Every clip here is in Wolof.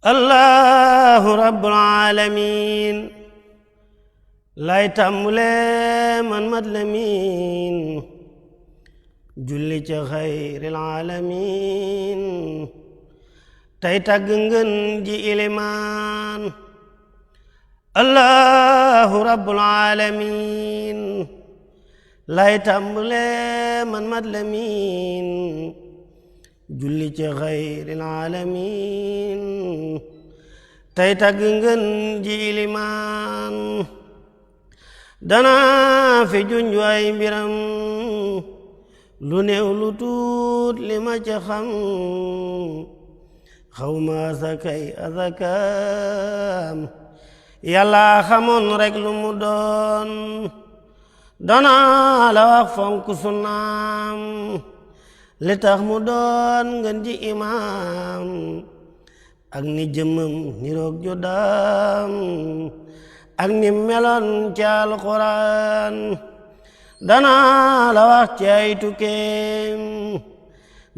allahu rabbul alamin lay tàmbule man mat lamin julli ci xayril alamin tey tagg ngën ji ilimaan allahu rabbul alamin lay tàmbule man mat lamin julli ci xayril alamin tey tagg ngën ji ilimaan dana fi junj ay mbiram lu néew lu tuut li ma ci xam xawma asakay asakam yàlla xamoon rek lu mu doon dana la wax fonk sunnaam li tax mu doon ngën ji imaam ak ni jëmmam niroog juddaam ak ni meloon ci alxuraan dana la wax ci ay tukkeem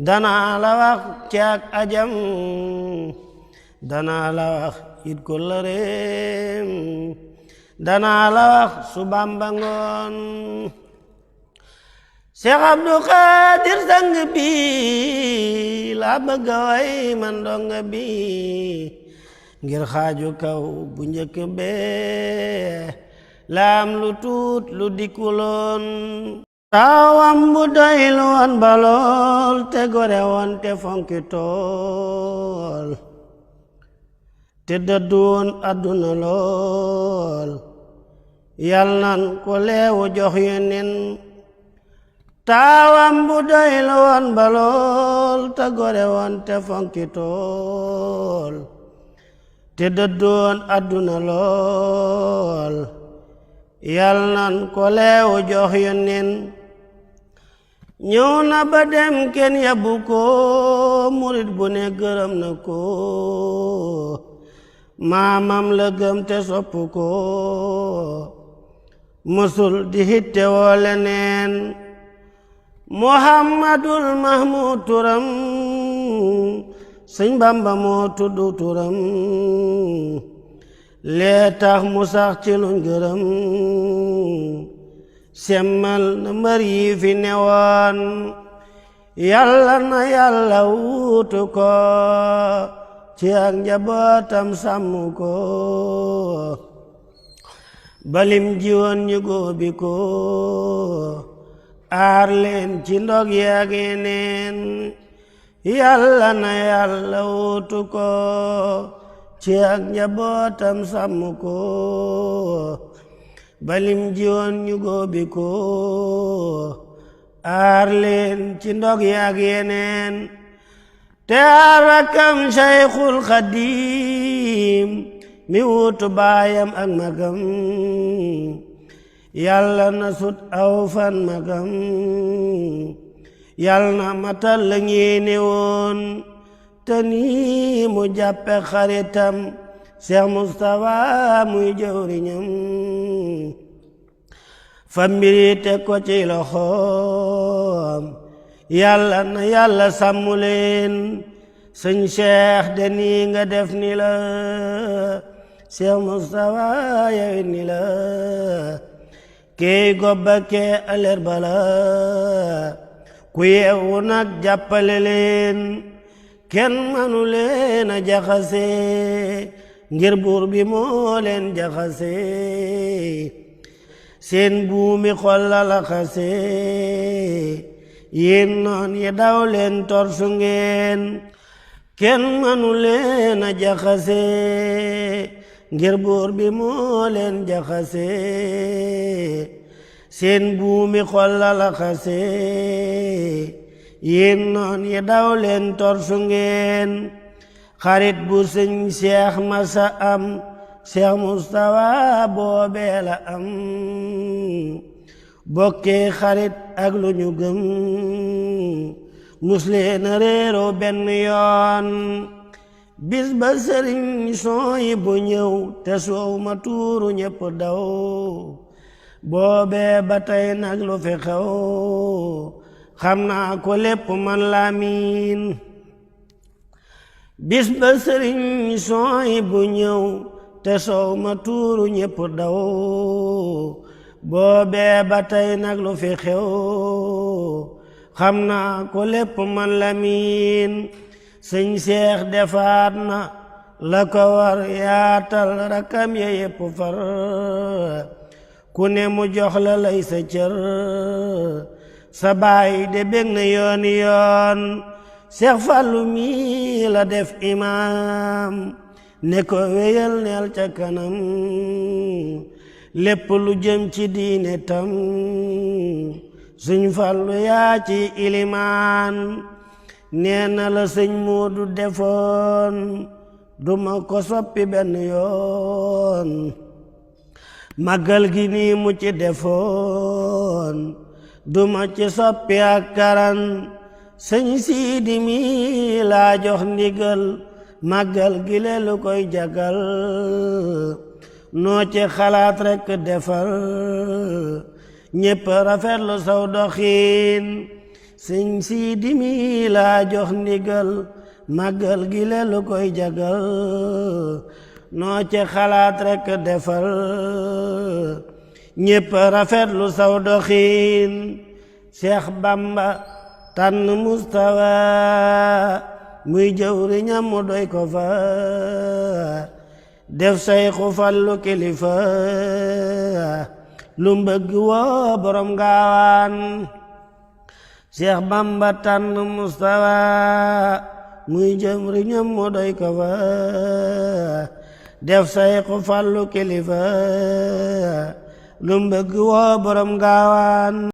dana la wax ci ak ajam dana la wax it ko lëreem dana la wax subam ba ngoon Seex Abdu Xaadir sang bi la bëgg a way man donga bi ngir xaaju kaw bu njëkk bee laam lu tuut lu dikkuloon taawam bu doylu woon balool te gore woon te fonki tool te dëddu woon adduna lool yal nan ko leewu jox Yonent taawam bu doylu woon balool te gore woon te fonki tool te dëddu woon adduna lool yal nan ko leewu jox Yonent ñëw na ba dem kenn yabbu ko murit bu ne gërëm na ko maamam la gëm te sopp ko mësul di hitte woo leneen Muhammadul Mahmud turam Sëñ Bamba moo tuddu turam lee tax mu sax ci luñ gërëm semmal na mbër yi fi newoon yàlla na yàlla wuutu ko ci ak njabootam sàmm ko balim jiwoon ñu góobi ko aar leen ci ndog yaak yeneen yàlla na yàlla wuutu ko ci ak njabootam sàmm ko balim jiwoon ñu góobi ko aar leen ci ndog yaak yeneen te aar rakkam Sayxul Xadiim mi wuutu baayam ak magam yàlla na sut aw fan magam yàlla na matal la ñéene woon te nii mu jàppe xaritam Seex Mustafa muy jëwriñam fa mbiri teg ko ci loxoom yàlla na yàlla sàmm leen sëñ Seex de nii nga def ni la Seex Mustafa yow ni la key gobba kee aler bala ku yeewu nag jàppale leen kenn manu leen a jaxase ngir buur bi moo leen jaxase seen buumi xol la laxase yéen noon yi daw leen torsu ngeen kenn manu leen a jaxase ngir buur bi moo leen jaxase seen buumi xol la laxase yéen noon yi daw leen torsu ngeen xarit bu sëñ Seex masa am Seex Mustafa boobee la am bokkee xarit ak lu ñu gëm musleena réeroo benn yoon bis ba sëriñ Sooy bu ñëw te soow ma tuuru ñépp daw boobee ba tey nag lu fi xew xam naa ko lépp man Lamin bis ba sëriñ sooy bu ñëw te soow ma tuuru ñépp daw boobee ba tey nag lu fi xew xam naa ko lépp man Lamin sëñ Seex defaat na la ko war yaatal rakam ya yépp far ku ne mu jox la lay sa cër sa baay de bég na yooni yoon Seex Fallu mi la def imaam ne ko wéyal neel ca kanam lépp lu jëm ci diine tam sëñ Fallu yaa ci ilimaan nee na la sëñ Moodu defoon duma ko soppi benn yoon màggal gi nii mu ci defoon duma ci soppi ak karan sëñ Siidi mi laa jox ndigal màggal gi leelu koy jagal noo ci xalaat rekk defar ñépp rafetlu saw doxiin sëñ Siidi mi laa jox ndigal màggal gi leelu koy jagal noo ci xalaat rekk defar ñépp rafetlu saw doxiin Seex Bamba tànn Mustafa muy jëwriñam mu doy ko fa def Sayxu Fallu kilifa lu mbëgg woo borom gaawaan Seex Bamba tànn Mustafa muy jëwriñam mu doy ko fa def Sayxu Fallu kilifa lu mbëgg woo borom gaawaan